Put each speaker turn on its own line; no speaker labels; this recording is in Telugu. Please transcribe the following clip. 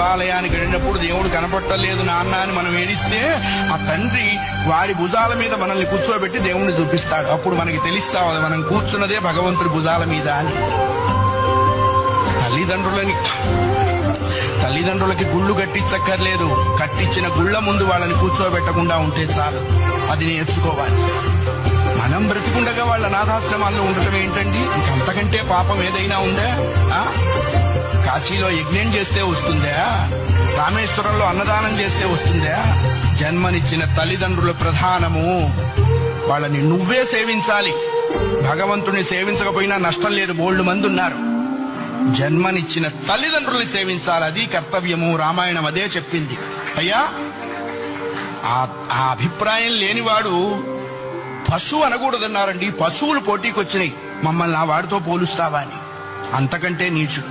దేవాలయానికి వెళ్ళినప్పుడు దేవుడు కనపట్టలేదు నాన్న అని మనం ఏడిస్తే ఆ తండ్రి వాడి భుజాల మీద మనల్ని కూర్చోబెట్టి దేవుణ్ణి చూపిస్తాడు. అప్పుడు మనకి తెలుస్తావు మనం కూర్చున్నదే భగవంతుడి భుజాల మీద అని. తల్లిదండ్రులకి గుళ్ళు కట్టించక్కర్లేదు, కట్టించిన గుళ్ళ ముందు వాళ్ళని కూర్చోబెట్టకుండా ఉంటే చాలు. అది నేర్చుకోవాలి. మనం బ్రతికుండగా వాళ్ళ అనాథాశ్రమాల్లో ఉండటం ఏంటండి? ఇంకంతకంటే పాపం ఏదైనా ఉందా? కాశీలో యజ్ఞం చేస్తే వస్తుందా? రామేశ్వరంలో అన్నదానం చేస్తే వస్తుందా? జన్మనిచ్చిన తల్లిదండ్రుల ప్రధానము. వాళ్ళని నువ్వే సేవించాలి. భగవంతుని సేవించకపోయినా నష్టం లేదు, బోల్డు మంది ఉన్నారు. జన్మనిచ్చిన తల్లిదండ్రుల్ని సేవించాలి, అది కర్తవ్యము. రామాయణం అదే చెప్పింది. అయ్యా, ఆ అభిప్రాయం లేనివాడు పశువు అనకూడదన్నారండి. పశువులు పోటీకి వచ్చినాయి, మమ్మల్ని ఆ వాడితో పోలుస్తావా అని. అంతకంటే నీచుడు.